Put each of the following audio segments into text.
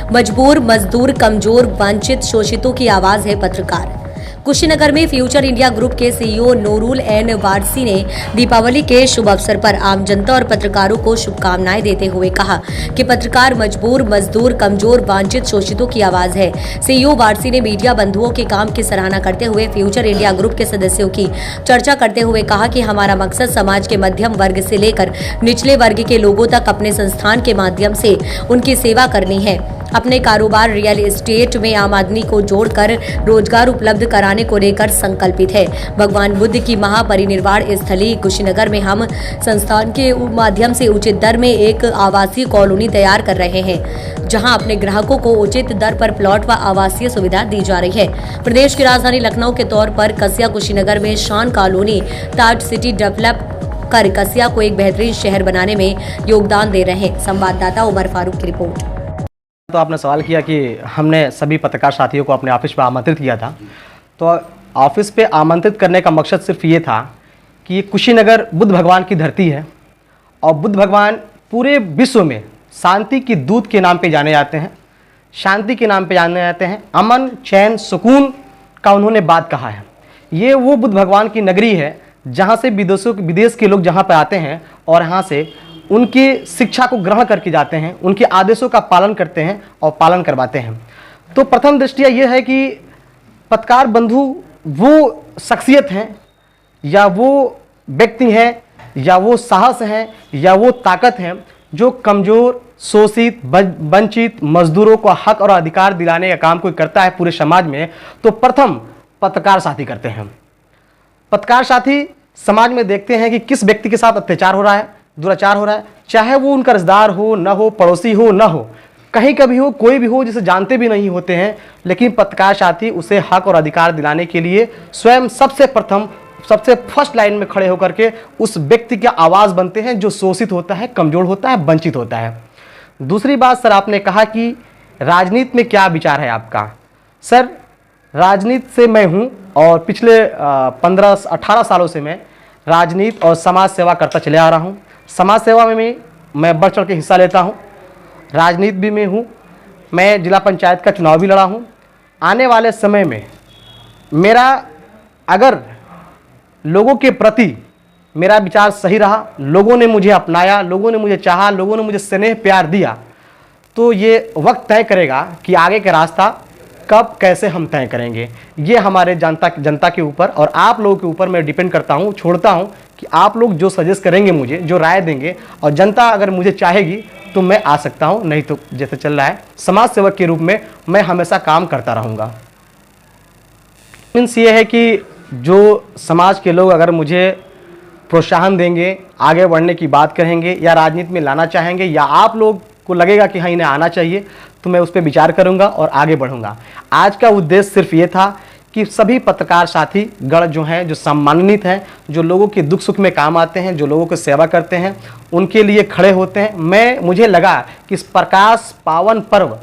मजबूर, मजदूर, कमजोर, वंचित, शोषितों की आवाज है पत्रकार। कुशीनगर में फ्यूचर इंडिया ग्रुप के सीईओ नूरुल एन वारसी ने दीपावली के शुभ अवसर पर आम जनता और पत्रकारों को शुभकामनाएं देते हुए कहा कि पत्रकार मजबूर, मजदूर, कमजोर, वांछित, शोषितों की आवाज है। सीईओ वारसी ने मीडिया बंधुओं के काम की सराहना करते हुए फ्यूचर इंडिया ग्रुप के सदस्यों की चर्चा करते हुए कहा कि हमारा मकसद समाज के मध्यम वर्ग से लेकर निचले वर्ग के लोगों तक अपने संस्थान के माध्यम से उनकी सेवा करनी है। अपने कारोबार रियल एस्टेट में आम आदमी को जोड़कर रोजगार उपलब्ध कराने को लेकर संकल्पित है। भगवान बुद्ध की महापरिनिर्वाण स्थली कुशीनगर में हम संस्थान के माध्यम से उचित दर में एक आवासीय कॉलोनी तैयार कर रहे हैं, जहां अपने ग्राहकों को उचित दर पर प्लॉट व आवासीय सुविधा दी जा रही है। प्रदेश की राजधानी लखनऊ के तौर पर कसिया कुशीनगर में शान कॉलोनी ताज सिटी डेवलप कर कसिया को एक बेहतरीन शहर बनाने में योगदान दे रहे हैं। संवाददाता उमर फारूक की रिपोर्ट। तो आपने सवाल किया कि हमने सभी पत्रकार साथियों को अपने ऑफिस पर आमंत्रित किया था। तो ऑफिस पे आमंत्रित करने का मकसद सिर्फ ये था कि कुशीनगर बुद्ध भगवान की धरती है और बुद्ध भगवान पूरे विश्व में शांति की दूत के नाम पे जाने जाते हैं, शांति के नाम पे जाने जाते हैं। अमन, चैन, सुकून का उन्होंने बात कहा है। ये वो बुद्ध भगवान की नगरी है जहाँ से विदेश के लोग जहाँ पर आते हैं और यहाँ से उनकी शिक्षा को ग्रहण करके जाते हैं, उनके आदेशों का पालन करते हैं और पालन करवाते हैं। तो प्रथम दृष्टिया यह है कि पत्रकार बंधु वो शख्सियत हैं या वो व्यक्ति हैं या वो साहस हैं या वो ताकत हैं जो कमज़ोर, शोषित, वंचित मजदूरों को हक और अधिकार दिलाने का काम कोई करता है पूरे समाज में, तो प्रथम पत्रकार साथी करते हैं। पत्रकार साथी समाज में देखते हैं कि किस व्यक्ति के साथ अत्याचार हो रहा है, दुराचार हो रहा है, चाहे वो उनका रिश्तेदार हो न हो, पड़ोसी हो न हो, कहीं का भी हो, कोई भी हो जिसे जानते भी नहीं होते हैं, लेकिन पत्रकार साथी उसे हक और अधिकार दिलाने के लिए स्वयं सबसे प्रथम, सबसे फर्स्ट लाइन में खड़े होकर के उस व्यक्ति की आवाज़ बनते हैं जो शोषित होता है, कमज़ोर होता है, वंचित होता है। दूसरी बात सर, आपने कहा कि राजनीति में क्या विचार है आपका। सर, राजनीति से मैं हूँ और पिछले 15-18 सालों से मैं राजनीति और समाज सेवा करता चले आ रहा हूँ। समाज सेवा में मैं बढ़ चढ़ के हिस्सा लेता हूँ, राजनीति भी में हूँ। मैं जिला पंचायत का चुनाव भी लड़ा हूँ। आने वाले समय में मेरा अगर लोगों के प्रति मेरा विचार सही रहा, लोगों ने मुझे अपनाया, लोगों ने मुझे चाहा, लोगों ने मुझे स्नेह प्यार दिया, तो ये वक्त तय करेगा कि आगे का रास्ता कब कैसे हम तय करेंगे। ये हमारे जनता के ऊपर और आप लोगों के ऊपर मैं डिपेंड करता हूँ, छोड़ता हूँ कि आप लोग जो सजेस्ट करेंगे मुझे, जो राय देंगे, और जनता अगर मुझे चाहेगी तो मैं आ सकता हूँ, नहीं तो जैसे चल रहा है समाज सेवक के रूप में मैं हमेशा काम करता रहूँगा। मीन्स ये है कि जो समाज के लोग अगर मुझे प्रोत्साहन देंगे, आगे बढ़ने की बात करेंगे या राजनीति में लाना चाहेंगे या आप लोग को लगेगा कि हाँ इन्हें आना चाहिए, तो मैं उस पर विचार करूंगा और आगे बढ़ूंगा। आज का उद्देश्य सिर्फ ये था कि सभी पत्रकार साथी गण जो हैं, जो सम्मानित हैं, जो लोगों के दुख सुख में काम आते हैं, जो लोगों की सेवा करते हैं, उनके लिए खड़े होते हैं। मुझे लगा कि इस प्रकाश पावन पर्व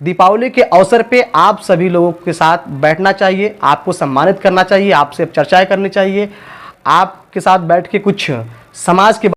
दीपावली के अवसर पे आप सभी लोगों के साथ बैठना चाहिए, आपको सम्मानित करना चाहिए, आपसे चर्चाएं करनी चाहिए, आपके साथ बैठ के कुछ समाज के